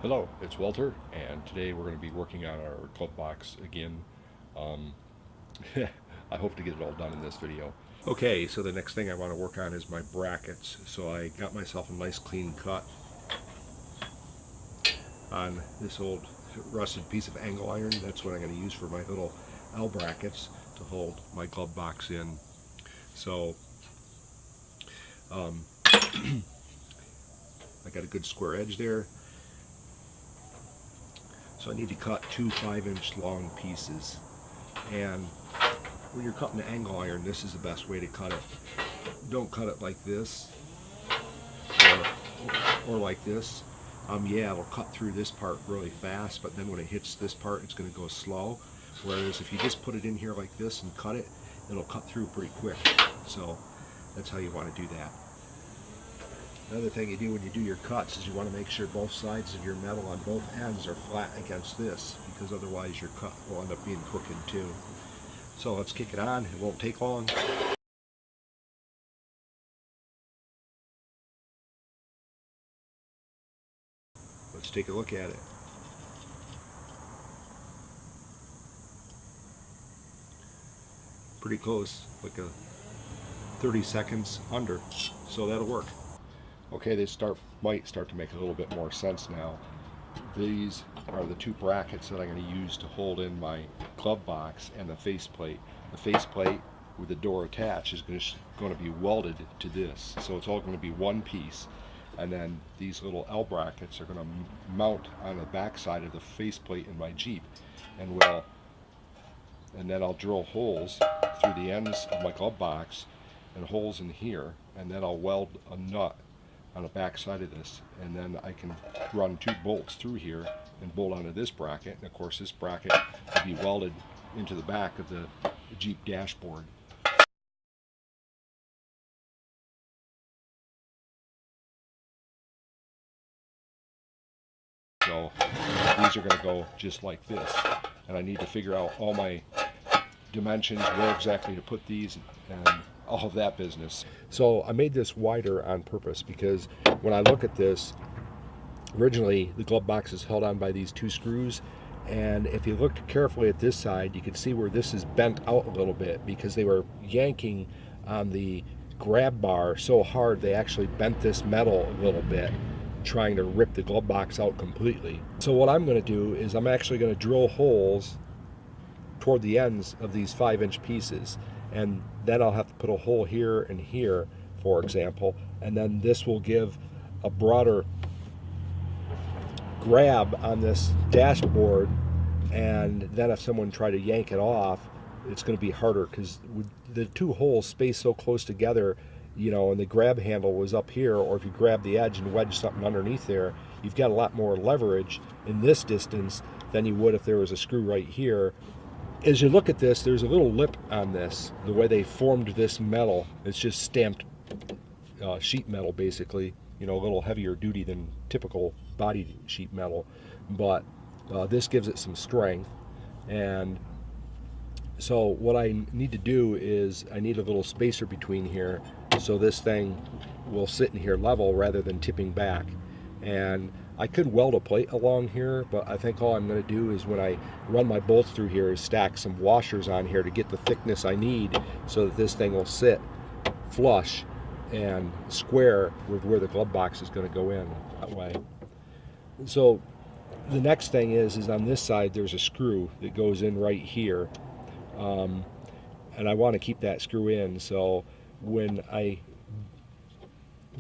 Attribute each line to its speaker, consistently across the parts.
Speaker 1: Hello, it's Walter, and today we're going to be working on our glove box again. Um, I hope to get it all done in this video. Okay, so the next thing I want to work on is my brackets. So I got myself a nice clean cut on this old rusted piece of angle iron. That's what I'm going to use for my little L brackets to hold my glove box in. So um, I got a good square edge there. So I need to cut two 5-inch long pieces. And when you're cutting the angle iron, this is the best way to cut it. Don't cut it like this or like this. Yeah, it'll cut through this part really fast, but then when it hits this part, it's going to go slow. Whereas if you just put it in here like this and cut it, it'll cut through pretty quick. So that's how you want to do that. Another thing you do when you do your cuts is you want to make sure both sides of your metal on both ends are flat against this, because otherwise your cut will end up being crooked too. So let's kick it on. It won't take long. Let's take a look at it. Pretty close, like a 30 seconds under, so that'll work. Okay, they might start to make a little bit more sense now. These are the two brackets that I'm going to use to hold in my glove box and the faceplate. The faceplate with the door attached is going to be welded to this, so it's all going to be one piece. And then these little L brackets are going to mount on the back side of the faceplate in my Jeep, and then I'll drill holes through the ends of my glove box and holes in here, and then I'll weld a nut on the back side of this, and then I can run two bolts through here and bolt onto this bracket, and of course this bracket will be welded into the back of the Jeep dashboard. So these are going to go just like this, and I need to figure out all my dimensions, where exactly to put these, and all of that business. So I made this wider on purpose because when I look at this, originally the glove box is held on by these two screws, and if you look carefully at this side, you can see where this is bent out a little bit because they were yanking on the grab bar so hard they actually bent this metal a little bit, trying to rip the glove box out completely. So what I'm going to do is I'm actually going to drill holes toward the ends of these 5-inch pieces, and then I'll have to put a hole here and here, for example, and then this will give a broader grab on this dashboard, and then if someone tried to yank it off, it's going to be harder because the two holes space so close together, you know, and the grab handle was up here, or if you grab the edge and wedge something underneath there, you've got a lot more leverage in this distance than you would if there was a screw right here. As you look at this, there's a little lip on this, the way they formed this metal. It's just stamped sheet metal, basically, you know, a little heavier duty than typical body sheet metal, but this gives it some strength. And so what I need to do is I need a little spacer between here so this thing will sit in here level rather than tipping back. And I could weld a plate along here, but I think all I'm going to do is when I run my bolts through here is stack some washers on here to get the thickness I need so that this thing will sit flush and square with where the glove box is going to go in that way. So the next thing is on this side there's a screw that goes in right here, and I want to keep that screw in. So when I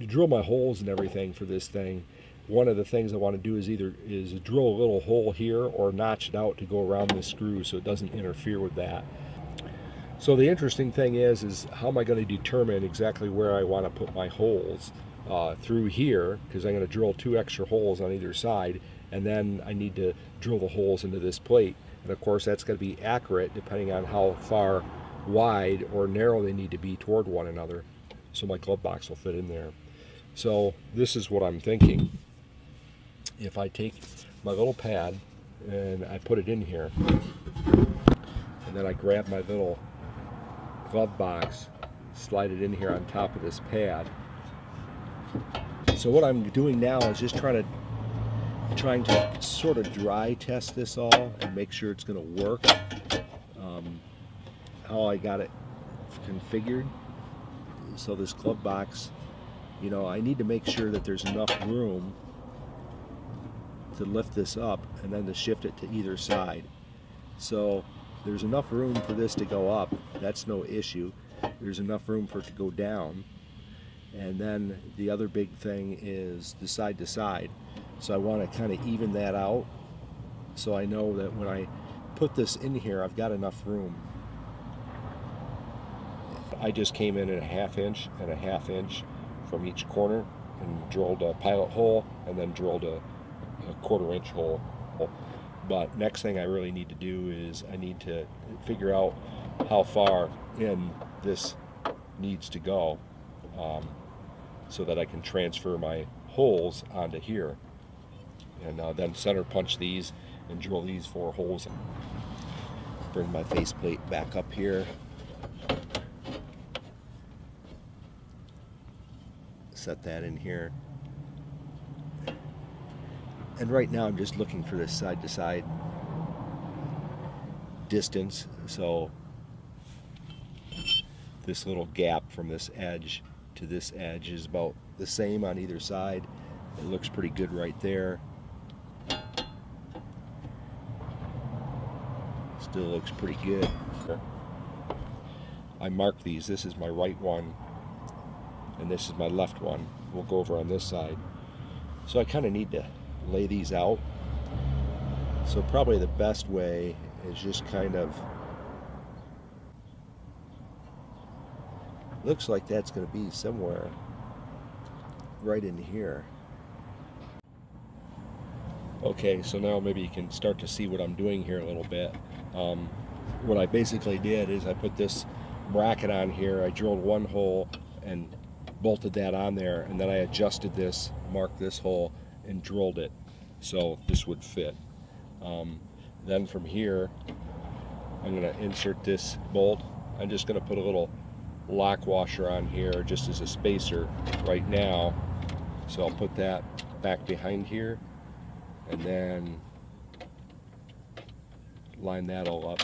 Speaker 1: drill my holes and everything for this thing, one of the things I want to do is drill a little hole here or notch it out to go around the screw so it doesn't interfere with that. So the interesting thing is how am I going to determine exactly where I want to put my holes through here, because I'm going to drill 2 extra holes on either side, and then I need to drill the holes into this plate. And of course that's going to be accurate depending on how far wide or narrow they need to be toward one another, so my glove box will fit in there. So this is what I'm thinking. If I take my little pad and I put it in here, and then I grab my little glove box, slide it in here on top of this pad. So what I'm doing now is just trying to trying to sort of dry test this all and make sure it's going to work. How I got it configured. So this glove box, you know, I need to make sure that there's enough room to lift this up and then to shift it to either side. So there's enough room for this to go up, that's no issue. There's enough room for it to go down. And then the other big thing is the side to side. So I want to kind of even that out so I know that when I put this in here, I've got enough room. I just came in at a 1/2 inch and a 1/2 inch from each corner and drilled a pilot hole and then drilled a 1/4 inch hole. But next thing I really need to do is I need to figure out how far in this needs to go so that I can transfer my holes onto here, and then center punch these and drill these 4 holes. Bring my faceplate back up here. Set that in here. And right now I'm just looking for this side to side distance. So this little gap from this edge to this edge is about the same on either side. It looks pretty good right there. Still looks pretty good. I marked these. This is my right one and this is my left one. We'll go over on this side. So I kind of need to lay these out. So probably the best way is just kind of, looks like that's going to be somewhere right in here. Okay, so now maybe you can start to see what I'm doing here a little bit. What I basically did is I put this bracket on here, I drilled 1 hole and bolted that on there, and then I adjusted this, marked this hole, and drilled it so this would fit. Then from here I'm going to insert this bolt. I'm just going to put a little lock washer on here just as a spacer right now, so I'll put that back behind here and then line that all up,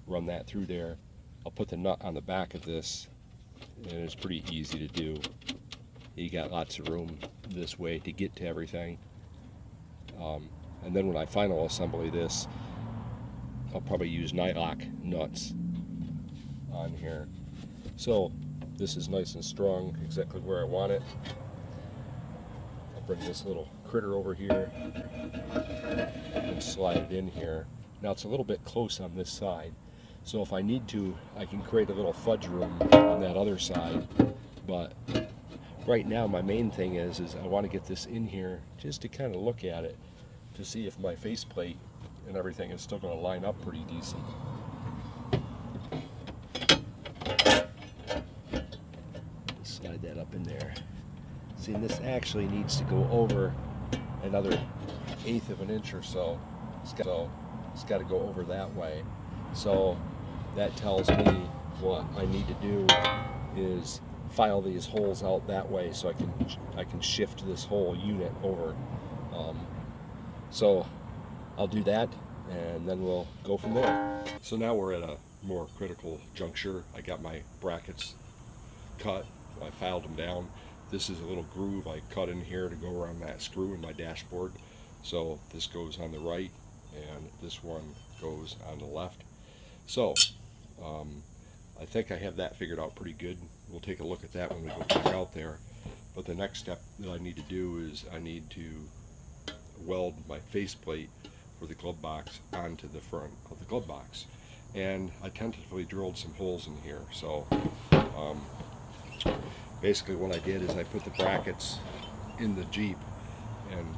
Speaker 1: run that through there. I'll put the nut on the back of this, and it's pretty easy to do. You got lots of room this way to get to everything. And then when I final assembly this, I'll probably use nylock nuts on here. So this is nice and strong, exactly where I want it. I'll bring this little critter over here and slide it in here. Now it's a little bit close on this side, so if I need to, I can create a little fudge room on that other side. But right now my main thing is I want to get this in here just to kind of look at it to see if my faceplate and everything is still going to line up pretty decent. Slide that up in there. See, and this actually needs to go over another 1/8 of an inch or so. It's got to go over that way. So that tells me what I need to do is file these holes out that way so I can shift this whole unit over. So I'll do that and then we'll go from there. So now we're at a more critical juncture. I got my brackets cut, I filed them down. This is a little groove I cut in here to go around that screw in my dashboard. So this goes on the right and this one goes on the left. So I think I have that figured out pretty good. We'll take a look at that when we go back out there. But the next step that I need to do is I need to weld my faceplate for the glove box onto the front of the glove box. And I tentatively drilled some holes in here. So basically what I did is I put the brackets in the Jeep and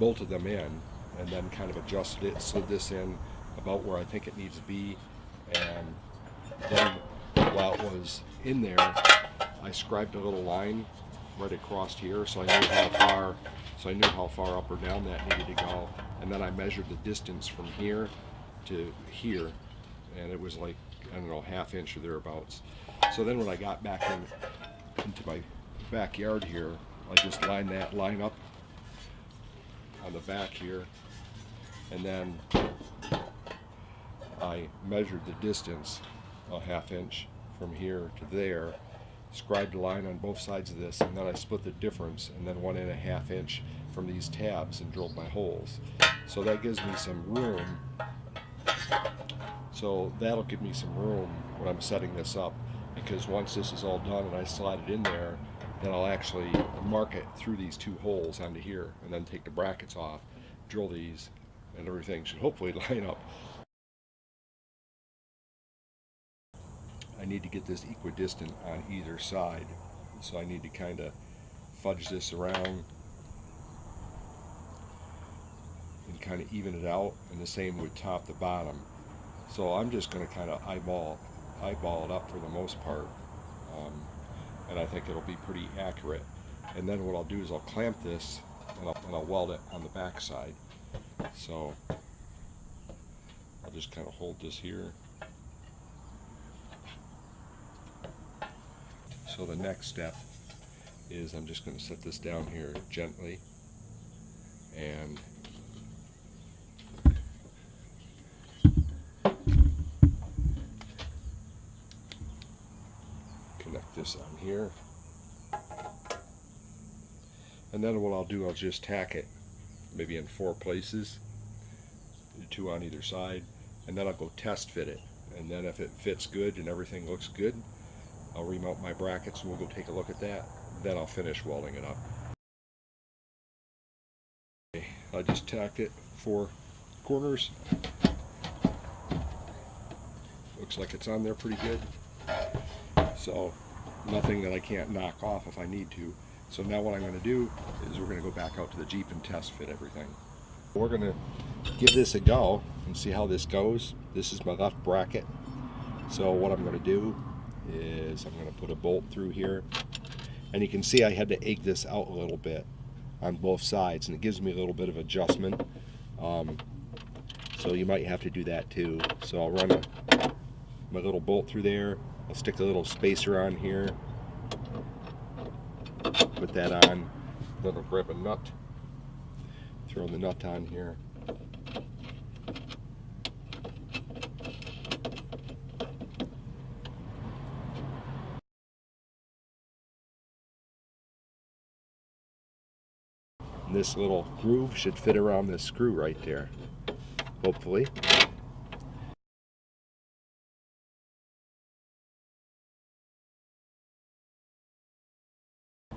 Speaker 1: bolted them in and then kind of adjusted it, slid this in about where I think it needs to be, and then while it was in there I scribed a little line right across here so I knew how far up or down that needed to go, and then I measured the distance from here to here, and it was like, I don't know, 1/2 inch or thereabouts. So then when I got back into my backyard here, I just lined that line up on the back here, and then I measured the distance a ½ inch from here to there, scribed a line on both sides of this, and then I split the difference and then went in a ½ inch from these tabs and drilled my holes. So that gives me some room. So that'll give me some room when I'm setting this up, because once this is all done and I slide it in there, then I'll actually mark it through these 2 holes onto here, and then take the brackets off, drill these, and everything should hopefully line up. I need to get this equidistant on either side, so I need to kind of fudge this around and kind of even it out, and the same with top to bottom. So I'm just going to kind of eyeball it up for the most part, and I think it'll be pretty accurate. And then what I'll do is I'll clamp this and I'll weld it on the back side. So I'll just kind of hold this here. So the next step is I'm just going to set this down here gently and connect this on here. And then what I'll do, I'll just tack it maybe in 4 places, 2 on either side, and then I'll go test fit it. And then if it fits good and everything looks good, I'll remount my brackets and we'll go take a look at that. Then I'll finish welding it up. Okay, I just tacked it 4 corners. Looks like it's on there pretty good. So nothing that I can't knock off if I need to. So now what I'm going to do is we're going to go back out to the Jeep and test fit everything. We're going to give this a go and see how this goes. This is my left bracket. So what I'm going to do is I'm going to put a bolt through here, and you can see I had to egg this out a little bit on both sides, and it gives me a little bit of adjustment. So you might have to do that too. So I'll run my little bolt through there. I'll stick a little spacer on here, put that on, then I'll grab a nut, throw the nut on here. And this little groove should fit around this screw right there, hopefully.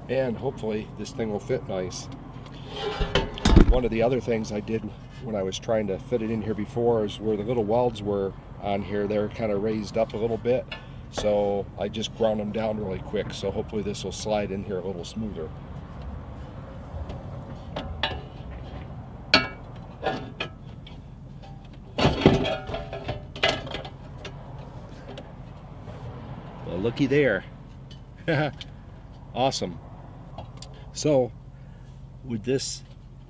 Speaker 1: And hopefully this thing will fit nice. One of the other things I did when I was trying to fit it in here before is where the little welds were on here, they're kind of raised up a little bit. So I just ground them down really quick. So hopefully this will slide in here a little smoother. Well, looky there. Awesome. So with this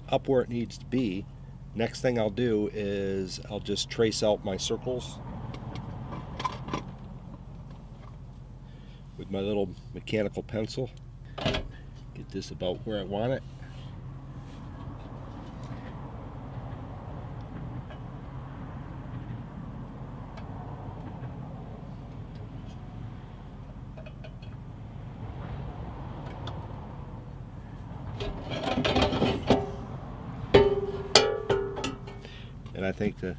Speaker 1: up where it needs to be, next thing I'll do is I'll just trace out my circles with my little mechanical pencil. Get this about where I want it. And I think the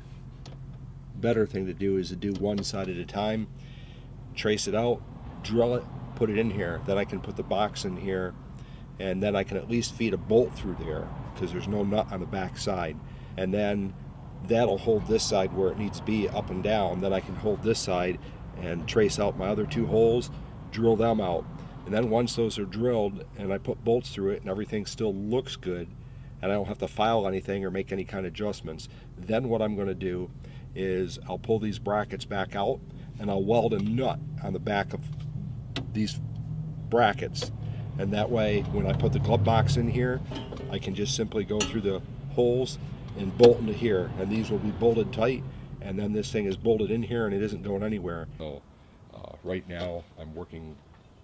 Speaker 1: better thing to do is to do one side at a time, trace it out, drill it, put it in here. Then I can put the box in here, and then I can at least feed a bolt through there because there's no nut on the back side. And then that'll hold this side where it needs to be up and down. Then I can hold this side and trace out my other 2 holes, drill them out. And then once those are drilled and I put bolts through it and everything still looks good, and I don't have to file anything or make any kind of adjustments, then what I'm going to do is I'll pull these brackets back out and I'll weld a nut on the back of these brackets. And that way when I put the glove box in here, I can just simply go through the holes and bolt into here, and these will be bolted tight, and then this thing is bolted in here and it isn't going anywhere. So right now I'm working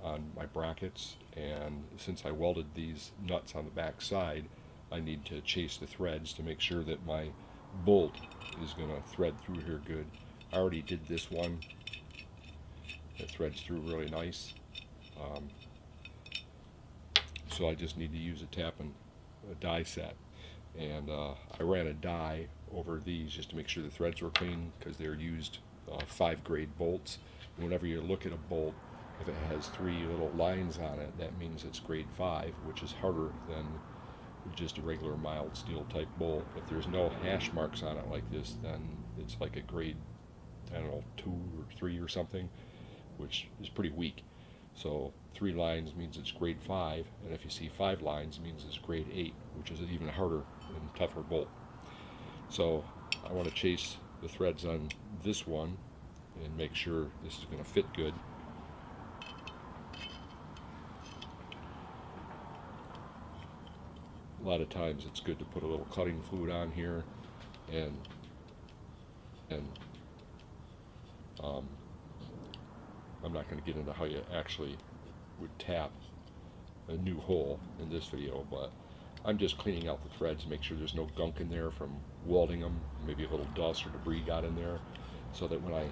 Speaker 1: on my brackets, and since I welded these nuts on the back side, I need to chase the threads to make sure that my bolt is going to thread through here good. I already did this one. It threads through really nice. So I just need to use a tap and a die set. And I ran a die over these just to make sure the threads were clean, because they're used 5 grade bolts. And whenever you look at a bolt, if it has 3 little lines on it, that means it's grade 5, which is harder than just a regular mild steel type bolt. If there's no hash marks on it like this, then it's like a grade, I don't know, 2 or 3 or something, which is pretty weak. So 3 lines means it's grade 5, and if you see 5 lines, it means it's grade 8, which is an even harder and tougher bolt. So I want to chase the threads on this one and make sure this is going to fit good. A lot of times it's good to put a little cutting fluid on here, and I'm not going to get into how you actually would tap a new hole in this video, but I'm just cleaning out the threads, make sure there's no gunk in there from welding them, maybe a little dust or debris got in there, so that when I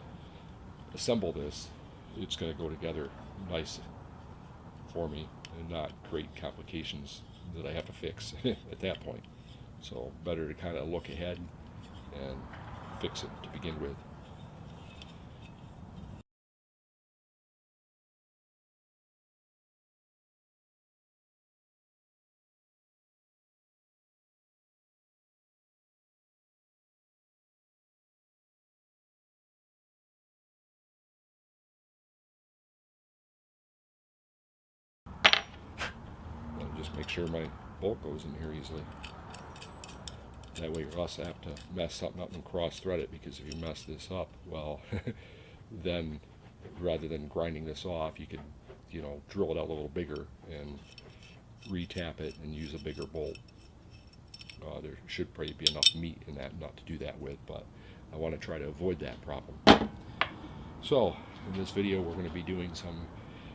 Speaker 1: assemble this, it's going to go together nice for me and not create complications that I have to fix at that point. So better to kind of look ahead and fix it to begin with. And just make sure my bolt goes in here easily. That way you're less apt to mess something up and cross thread it, because if you mess this up, well, then rather than grinding this off, you could, you know, drill it out a little bigger and re-tap it and use a bigger bolt. There should probably be enough meat in that nut to do that with, but I want to try to avoid that problem. So in this video we're going to be doing some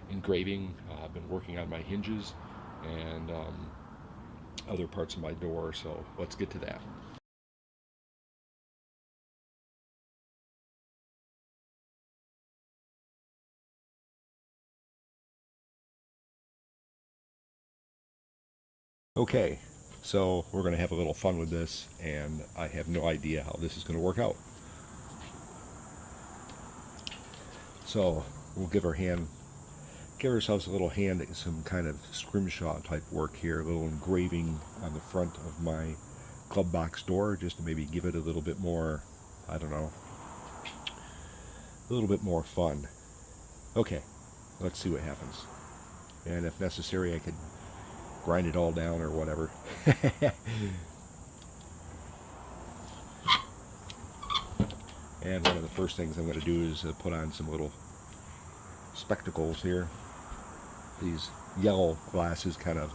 Speaker 1: engraving. I've been working on my hinges and other parts of my door, so let's get to that. Okay, so we're going to have a little fun with this, and I have no idea how this is going to work out. So we'll give ourselves a little hand at some kind of scrimshaw type work here, a little engraving on the front of my club box door, just to maybe give it a little bit more, I don't know, a little bit more fun. Okay, let's see what happens. And if necessary, I could grind it all down or whatever. And one of the first things I'm going to do is put on some little spectacles here. These yellow glasses kind of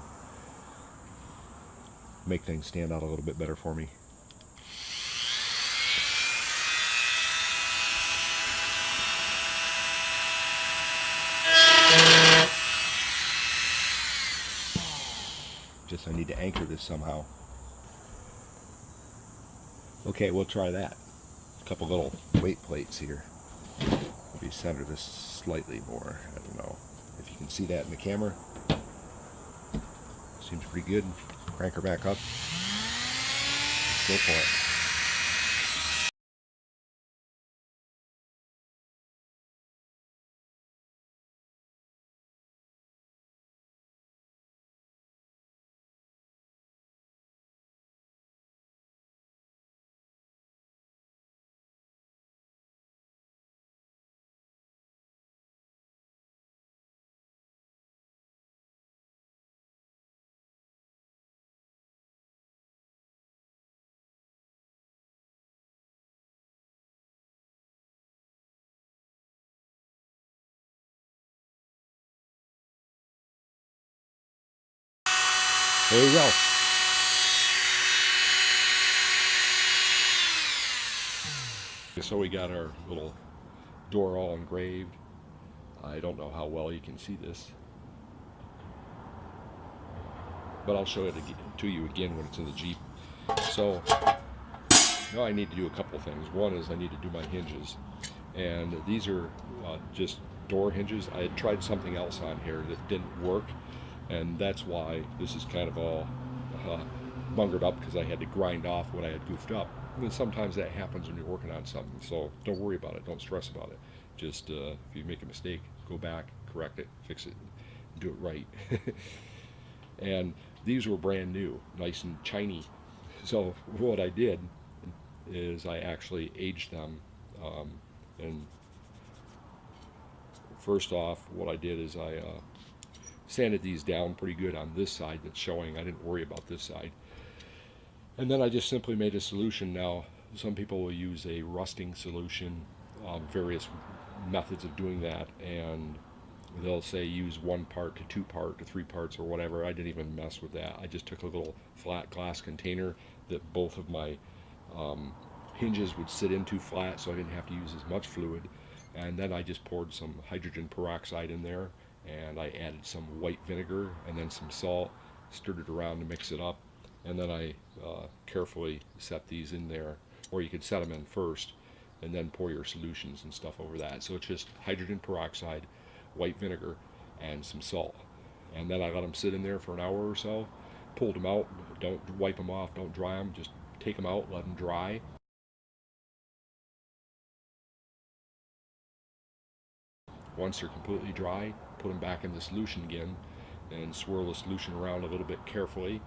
Speaker 1: make things stand out a little bit better for me. Just I need to anchor this somehow. Okay, we'll try that. A couple little weight plates here. Maybe center this slightly more. I don't know if you can see that in the camera. Seems pretty good. Crank her back up. Go for it. There you go. So we got our little door all engraved. I don't know how well you can see this. but I'll show it to you again when it's in the Jeep. So now I need to do a couple of things. One is I need to do my hinges, and these are just door hinges. I had tried something else on here that didn't work, and that's why this is kind of all bungered up, because I had to grind off what I had goofed up. And sometimes that happens when you're working on something, so don't worry about it, don't stress about it. Just if you make a mistake, go back, correct it, fix it, do it right. And these were brand new, nice and shiny. So what I did is I actually aged them, and first off what I did is I sanded these down pretty good on this side that's showing. I didn't worry about this side. And then I just simply made a solution. Now, some people will use a rusting solution, various methods of doing that, and they'll say use 1 part to 2 part to 3 parts or whatever. I didn't even mess with that. I just took a little flat glass container that both of my hinges would sit into flat, so I didn't have to use as much fluid. And then I just poured some hydrogen peroxide in there, and I added some white vinegar and then some salt, stirred it around to mix it up, and then I carefully set these in there, or you could set them in first and then pour your solutions and stuff over that. So it's just hydrogen peroxide, white vinegar, and some salt. And then I let them sit in there for an hour or so, pulled them out, don't wipe them off, don't dry them, just take them out, let them dry. Once they're completely dry, put them back in the solution again and swirl the solution around a little bit carefully.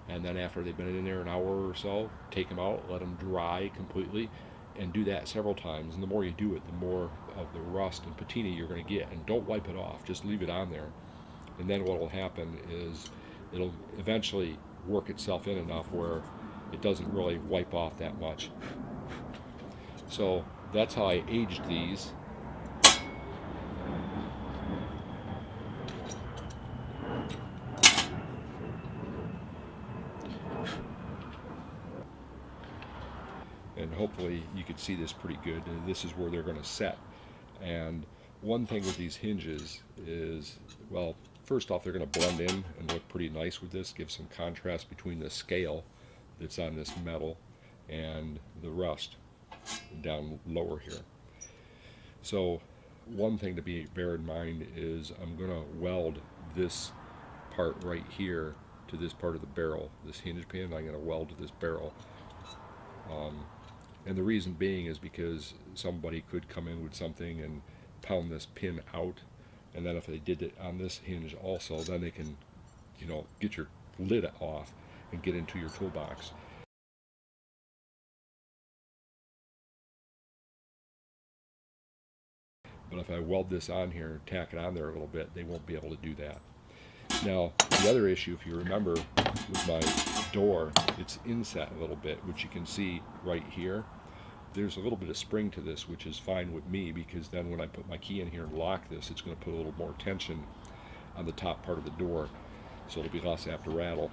Speaker 1: And then after they've been in there an hour or so, take them out, let them dry completely, and do that several times. And the more you do it, the more of the rust and patina you're going to get. And don't wipe it off, just leave it on there. And then what will happen is it'll eventually work itself in enough where it doesn't really wipe off that much. So that's how I aged these. And hopefully you can see this pretty good. This is where they're going to set. And one thing with these hinges is, well, first off, they're going to blend in and look pretty nice with this, give some contrast between the scale that's on this metal and the rust down lower here. So one thing to bear in mind is I'm going to weld this part right here to this part of the barrel, this hinge pin. I'm going to weld to this barrel. And the reason being is because somebody could come in with something and pound this pin out, and then if they did it on this hinge also, then they can, you know, get your lid off and get into your toolbox. But if I weld this on here, tack it on there a little bit, they won't be able to do that. Now, the other issue, if you remember, with my door, it's inset a little bit, which you can see right here. There's a little bit of spring to this, which is fine with me, because then when I put my key in here and lock this, it's going to put a little more tension on the top part of the door, so it'll be less apt to rattle.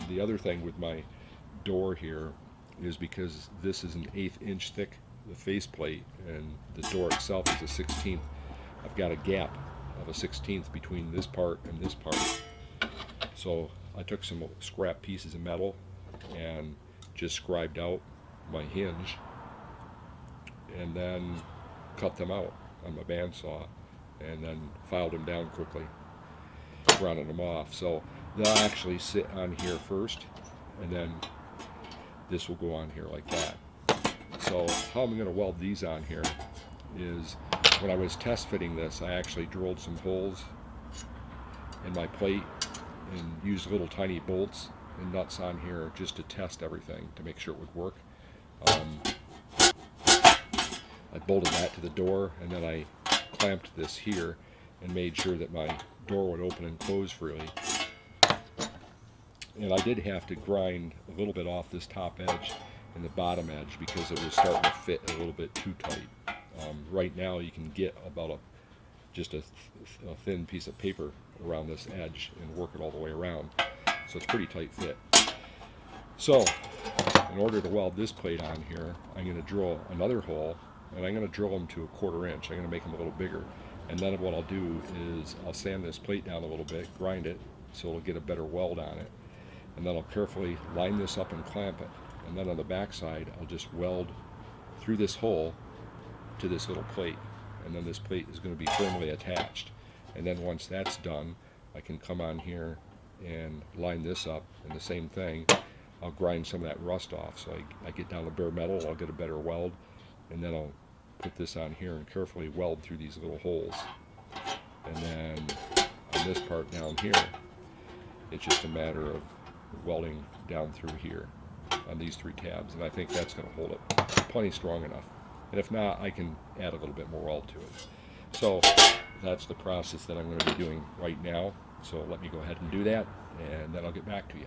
Speaker 1: The other thing with my door here is because this is an 1/8 inch thick, the faceplate, and the door itself is a 1/16. I've got a gap of a 1/16 between this part and this part. So I took some scrap pieces of metal and just scribed out my hinge, and then cut them out on my bandsaw, and then filed them down quickly, rounded them off. So they'll actually sit on here first, and then this will go on here like that. So how I'm going to weld these on here is, when I was test fitting this, I actually drilled some holes in my plate and used little tiny bolts and nuts on here just to test everything to make sure it would work. I bolted that to the door, and then I clamped this here and made sure that my door would open and close freely. And I did have to grind a little bit off this top edge and the bottom edge because it was starting to fit a little bit too tight. Right now you can get about just a thin piece of paper around this edge and work it all the way around. So it's pretty tight fit. So in order to weld this plate on here, I'm going to drill another hole, and I'm going to drill them to 1/4 inch. I'm going to make them a little bigger. And then what I'll do is I'll sand this plate down a little bit, grind it so it'll get a better weld on it. and then I'll carefully line this up and clamp it. And then on the back side, I'll just weld through this hole to this little plate. And then this plate is going to be firmly attached. And then once that's done, I can come on here and line this up, and the same thing. I'll grind some of that rust off. So I get down to bare metal, I'll get a better weld, and then I'll put this on here and carefully weld through these little holes. And then on this part down here, it's just a matter of welding down through here on these 3 tabs, and I think that's going to hold it plenty strong enough. And if not, I can add a little bit more weld to it. So that's the process that I'm going to be doing right now. So let me go ahead and do that, and then I'll get back to you.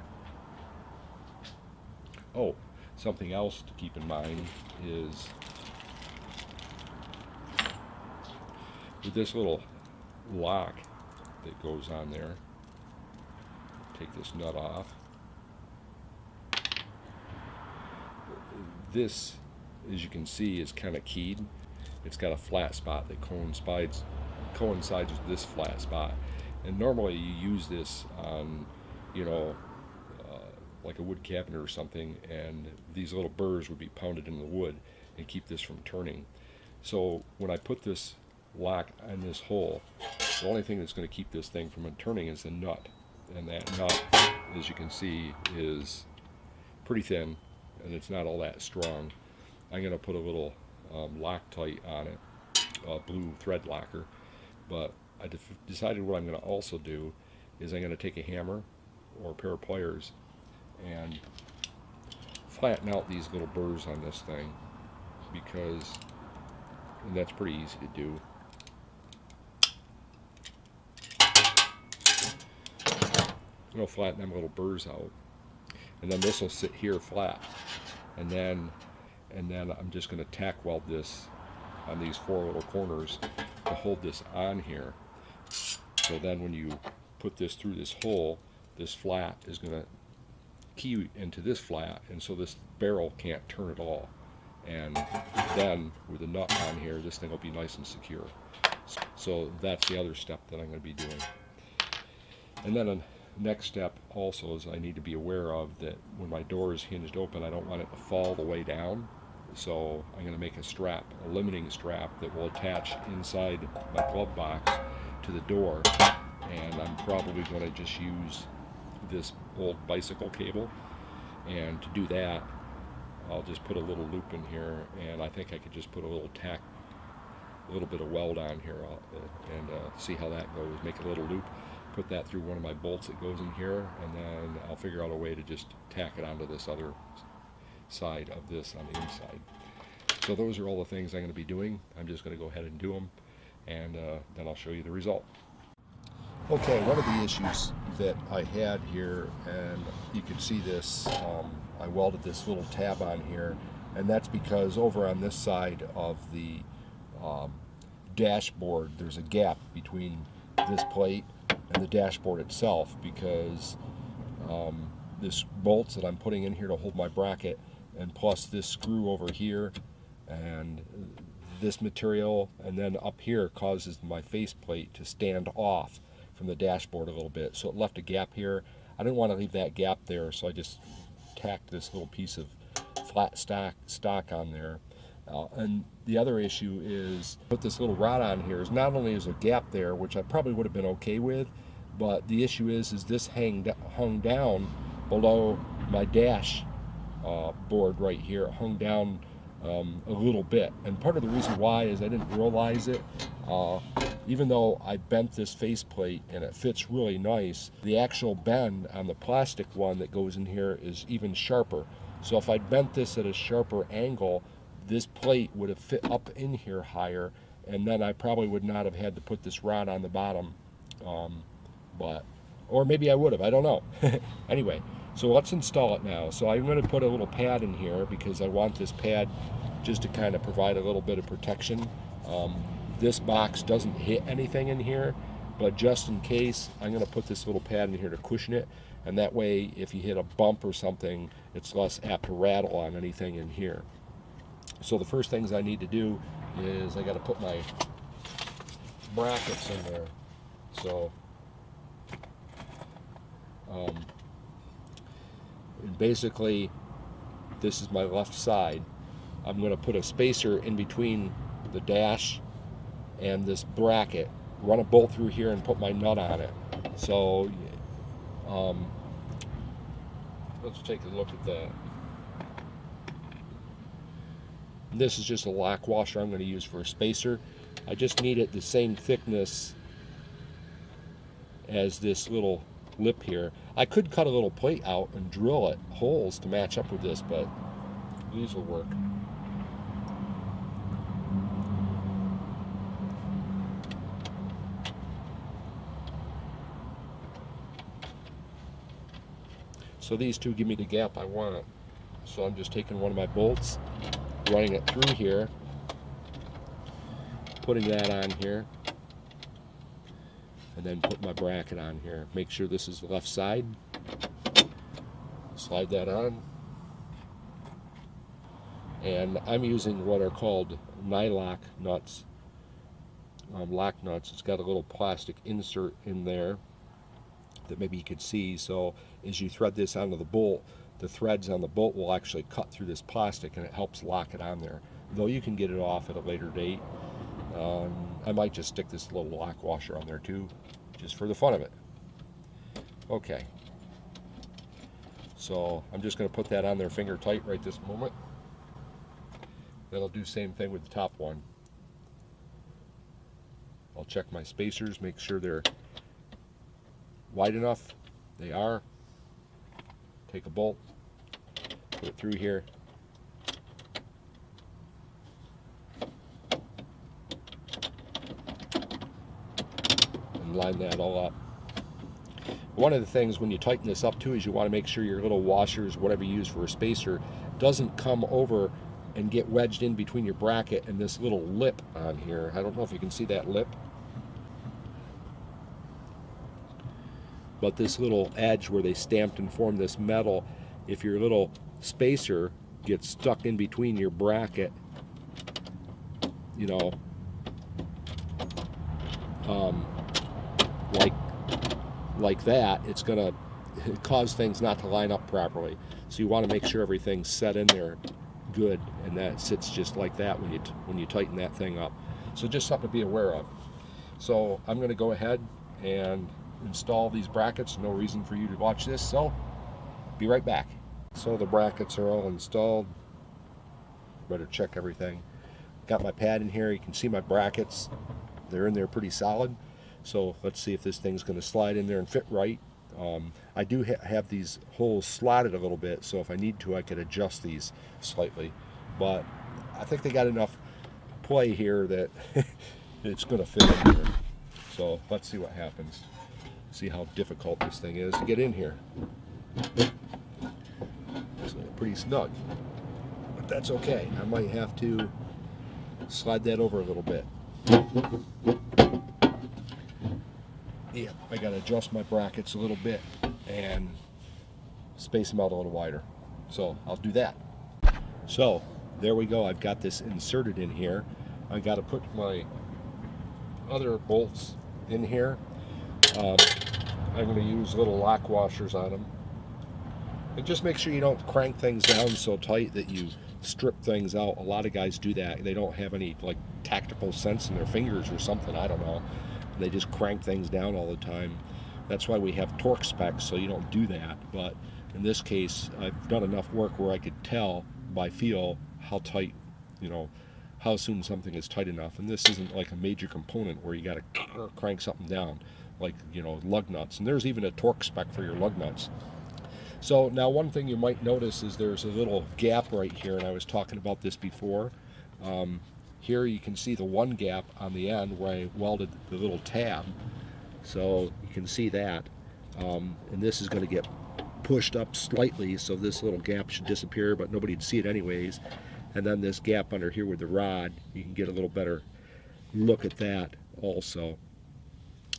Speaker 1: Oh, something else to keep in mind is with this little lock that goes on there, take this nut off. This, as you can see, is kind of keyed. It's got a flat spot that coincides with this flat spot. And normally you use this on, you know, like a wood cabinet or something, and these little burrs would be pounded in the wood and keep this from turning. So when I put this lock on this hole, the only thing that's going to keep this thing from turning is the nut. And that nut, as you can see, is pretty thin, and it's not all that strong. I'm going to put a little Loctite on it, a blue thread locker, but I decided what I'm going to also do is I'm going to take a hammer or a pair of pliers and flatten out these little burrs on this thing, because, and that's pretty easy to do. I'm going to flatten them little burrs out, and then this will sit here flat, and then I'm just going to tack weld this on these 4 little corners to hold this on here. So then when you put this through this hole, this flat is going to key into this flat, and so this barrel can't turn at all. And then with the nut on here, this thing will be nice and secure. So that's the other step that I'm going to be doing. And then a next step also is I need to be aware of that when my door is hinged open, I don't want it to fall the way down. So I'm going to make a strap, a limiting strap that will attach inside my glove box to the door, and I'm probably going to just use this old bicycle cable. And to do that, I'll just put a little loop in here, and I think I could just put a little tack, a little bit of weld on here, and see how that goes. Make a little loop, put that through one of my bolts that goes in here, and then I'll figure out a way to just tack it onto this other side of this on the inside. So those are all the things I'm going to be doing. I'm just going to go ahead and do them, and then I'll show you the result. Okay, one of the issues that I had here, and you can see this, I welded this little tab on here, and that's because over on this side of the dashboard there's a gap between this plate and the dashboard itself, because this bolts that I'm putting in here to hold my bracket, and plus this screw over here and this material, and then up here causes my faceplate to stand off from the dashboard a little bit, so it left a gap here. I didn't want to leave that gap there, so I just tacked this little piece of flat stock on there. And the other issue is, put this little rod on here, is not only is a gap there, which I probably would have been okay with, but the issue is this hung down below my dash board right here. It hung down a little bit, and part of the reason why is I didn't realize it. Even though I bent this faceplate and it fits really nice, the actual bend on the plastic one that goes in here is even sharper. So if I'd bent this at a sharper angle, this plate would have fit up in here higher, and then I probably would not have had to put this rod on the bottom. Or maybe I would have, I don't know. Anyway, so let's install it now. So I'm going to put a little pad in here because I want this pad just to kind of provide a little bit of protection. This box doesn't hit anything in here, but just in case, I'm going to put this little pad in here to cushion it, and that way if you hit a bump or something, it's less apt to rattle on anything in here. So the first things I need to do is I got to put my brackets in there. So And basically, this is my left side. I'm going to put a spacer in between the dash and this bracket, run a bolt through here and put my nut on it. So let's take a look at that. This is just a lock washer I'm going to use for a spacer. I just need it the same thickness as this little lip here. I could cut a little plate out and drill it holes to match up with this, but these will work. So these two give me the gap I want. So I'm just taking one of my bolts, running it through here, putting that on here, and then put my bracket on here. Make sure this is the left side. Slide that on. And I'm using what are called nylock nuts, lock nuts. It's got a little plastic insert in there that maybe you could see. So as you thread this onto the bolt, the threads on the bolt will actually cut through this plastic and it helps lock it on there. Though you can get it off at a later date. I might just stick this little lock washer on there too, just for the fun of it. Okay. So I'm just going to put that on there finger tight right this moment. Then I'll do the same thing with the top one. I'll check my spacers, make sure they're wide enough. They are. Take a bolt, put it through here, and line that all up. One of the things when you tighten this up too is you want to make sure your little washers, whatever you use for a spacer, doesn't come over and get wedged in between your bracket and this little lip on here. I don't know if you can see that lip, but this little edge where they stamped and formed this metal, if your little spacer gets stuck in between your bracket, you know, like that, it's going to cause things not to line up properly. So you want to make sure everything's set in there good, and that sits just like that when you tighten that thing up. So just something to be aware of. So I'm going to go ahead and install these brackets. No reason for you to watch this, so be right back. So the brackets are all installed. Better check everything. Got my pad in here. You can see my brackets. They're in there pretty solid. So let's see if this thing's going to slide in there and fit right. I do have these holes slotted a little bit, so if I need to I could adjust these slightly, but I think they got enough play here that it's going to fit in here. So let's see what happens. See how difficult this thing is to get in here. It's pretty snug, but that's okay. I might have to slide that over a little bit. Yeah, I got to adjust my brackets a little bit and space them out a little wider. So I'll do that. So there we go. I've got this inserted in here. I got to put my other bolts in here. I'm going to use little lock washers on them. And just make sure you don't crank things down so tight that you strip things out. A lot of guys do that. They don't have any like tactical sense in their fingers or something. I don't know. They just crank things down all the time. That's why we have torque specs, so you don't do that. But in this case, I've done enough work where I could tell by feel how tight, you know, how soon something is tight enough. And this isn't like a major component where you got to crank something down, like, you know, lug nuts. And there's even a torque spec for your lug nuts. So now one thing you might notice is there's a little gap right here, and I was talking about this before. Here you can see the one gap on the end where I welded the little tab. So you can see that. And this is going to get pushed up slightly, so this little gap should disappear, but nobody'd see it anyways. And then this gap under here with the rod, you can get a little better look at that also.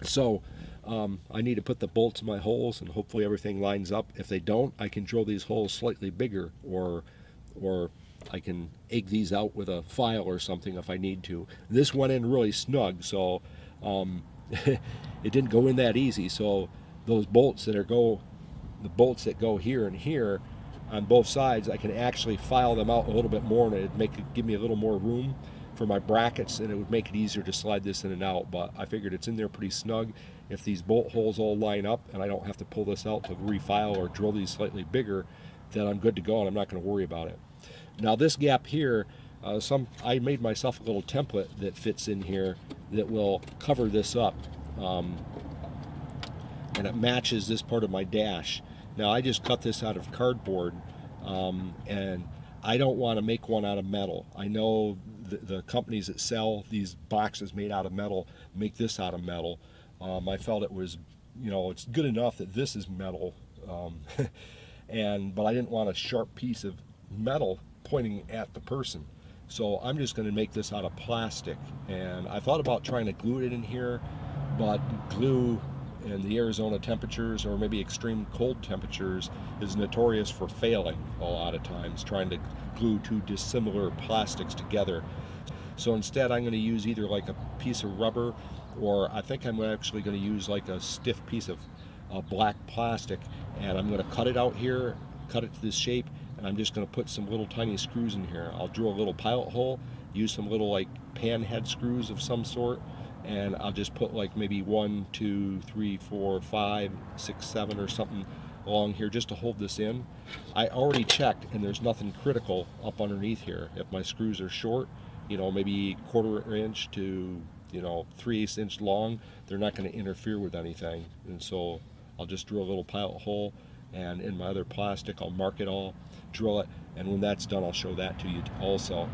Speaker 1: So I need to put the bolts in my holes, and hopefully everything lines up. If they don't, I can drill these holes slightly bigger, or I can egg these out with a file or something if I need to. This went in really snug, so it didn't go in that easy. So those bolts that the bolts that go here and here on both sides, I can actually file them out a little bit more, and it'd give me a little more room for my brackets, and it would make it easier to slide this in and out. But I figured it's in there pretty snug. If these bolt holes all line up and I don't have to pull this out to refile or drill these slightly bigger, then I'm good to go and I'm not going to worry about it. Now this gap here, I made myself a little template that fits in here that will cover this up, and it matches this part of my dash. Now I just cut this out of cardboard, and I don't want to make one out of metal. I know the companies that sell these boxes made out of metal make this out of metal. I felt it was, it's good enough that this is metal, but I didn't want a sharp piece of metal pointing at the person. So I'm just going to make this out of plastic, and I thought about trying to glue it in here, but glue in the Arizona temperatures, or maybe extreme cold temperatures, is notorious for failing a lot of times, trying to glue two dissimilar plastics together. So instead I'm going to use either like a piece of rubber, or I think I'm actually going to use like a stiff piece of black plastic, and I'm going to cut it out here, cut it to this shape, and I'm just going to put some little tiny screws in here. I'll drill a little pilot hole, use some little like pan head screws of some sort, and I'll just put like maybe 1, 2, 3, 4, 5, 6, 7 or something along here just to hold this in. I already checked and there's nothing critical up underneath here. If my screws are short, maybe 1/4 inch to 3/8 inch long, they're not going to interfere with anything. And so I'll just drill a little pilot hole, and in my other plastic I'll mark it all, drill it, and when that's done I'll show that to you also.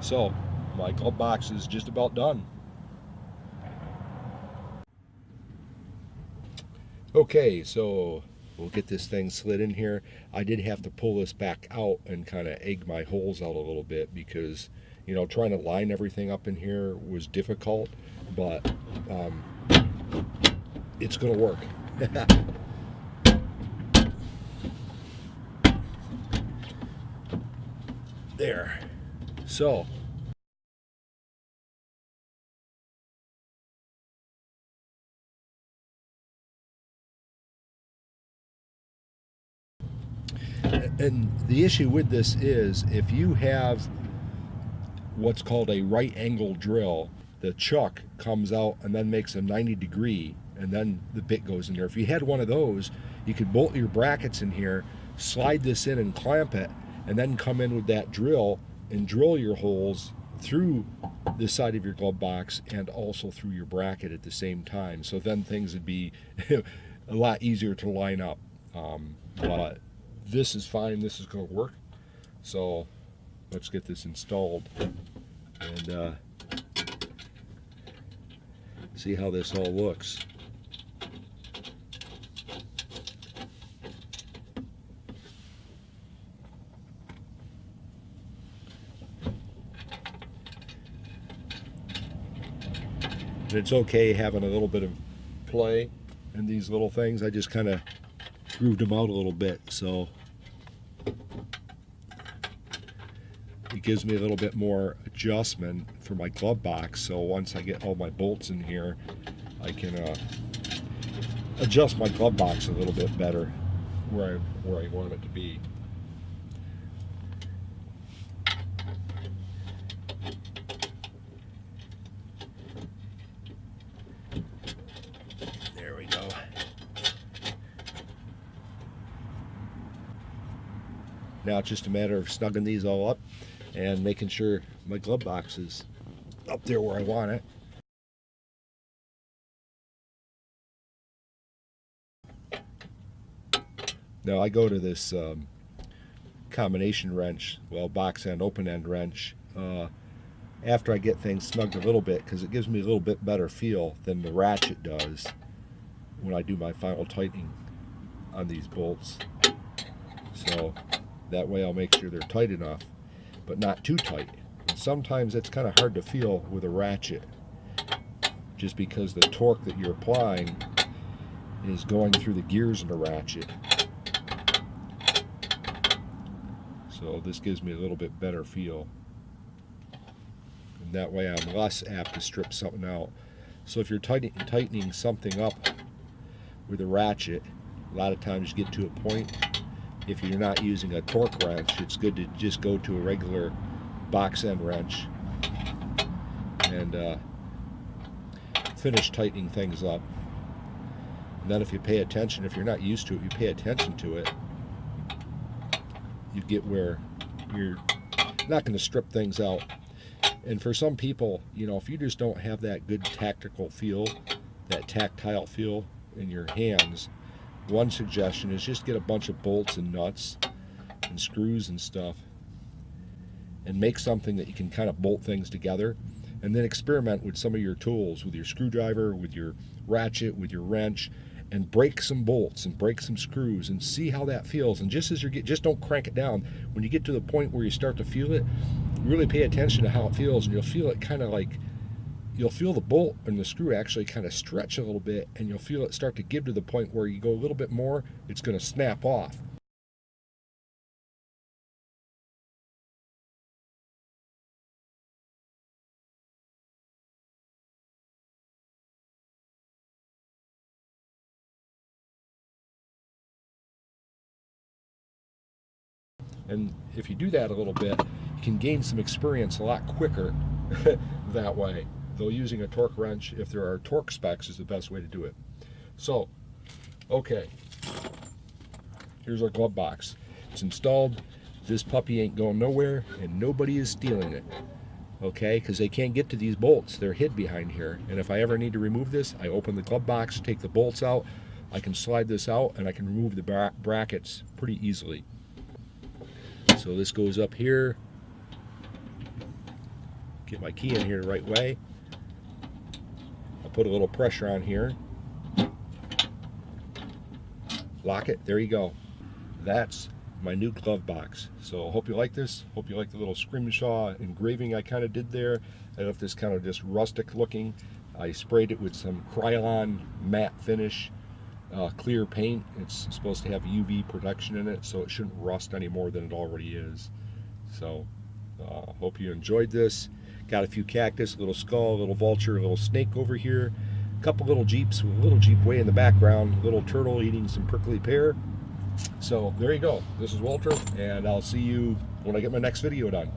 Speaker 1: So my glove box is just about done. Okay, so we'll get this thing slid in here. I did have to pull this back out and kind of egg my holes out a little bit because trying to line everything up in here was difficult, but it's gonna work. There. So and the issue with this is, if you have what's called a right angle drill, the chuck comes out and then makes a 90-degree, and then the bit goes in there. If you had one of those, you could bolt your brackets in here, slide this in and clamp it, and then come in with that drill and drill your holes through the side of your glove box and also through your bracket at the same time. So then things would be a lot easier to line up. But this is fine, this is going to work. So let's get this installed and see how this all looks. And it's okay having a little bit of play in these little things. I just kind of grooved them out a little bit, so it gives me a little bit more adjustment for my glove box. So once I get all my bolts in here, I can adjust my glove box a little bit better where I want it to be. There we go. Now it's just a matter of snugging these all up and making sure my glove box is up there where I want it. Now I go to this combination wrench, box end, open end wrench, after I get things snugged a little bit, because it gives me a little bit better feel than the ratchet does when I do my final tightening on these bolts. So that way I'll make sure they're tight enough, but not too tight. And sometimes it's kind of hard to feel with a ratchet, just because the torque that you're applying is going through the gears in the ratchet. So this gives me a little bit better feel. And that way I'm less apt to strip something out. So if you're tightening something up with a ratchet, A lot of times you get to a point, if you're not using a torque wrench, it's good to just go to a regular box end wrench and finish tightening things up. And then if you pay attention, if you're not used to it, you pay attention to it, you get where you're not going to strip things out. And for some people, you know, if you just don't have that good tactile feel in your hands, one suggestion is just get a bunch of bolts and nuts and screws and stuff and make something that you can kind of bolt things together, and then experiment with some of your tools, with your screwdriver, with your ratchet, with your wrench, and break some bolts and break some screws and see how that feels. And just as just don't crank it down. When you get to the point where you start to feel it, really pay attention to how it feels, and you'll feel it kind of like, you'll feel the bolt and the screw actually kind of stretch a little bit, and you'll feel it start to give to the point where you go a little bit more, it's going to snap off. And if you do that a little bit, you can gain some experience a lot quicker that way. Though using a torque wrench, if there are torque specs, is the best way to do it. So, okay, here's our glove box. It's installed. This puppy ain't going nowhere, and nobody is stealing it. Okay, because they can't get to these bolts. They're hid behind here. And if I ever need to remove this, I open the glove box, take the bolts out, I can slide this out, and I can remove the brackets pretty easily. So this goes up here. Get my key in here the right way. I'll put a little pressure on here. Lock it. There you go. That's my new glove box. So I hope you like this. Hope you like the little scrimshaw engraving I kind of did there. I left this kind of just rustic looking. I sprayed it with some Krylon matte finish. Clear paint. It's supposed to have UV protection in it, so it shouldn't rust any more than it already is. So hope you enjoyed this. Got a few cactus, a little skull, a little vulture, a little snake over here, a couple little jeeps with a little jeep way in the background, a little turtle eating some prickly pear. So there you go. This is Walter, and I'll see you when I get my next video done.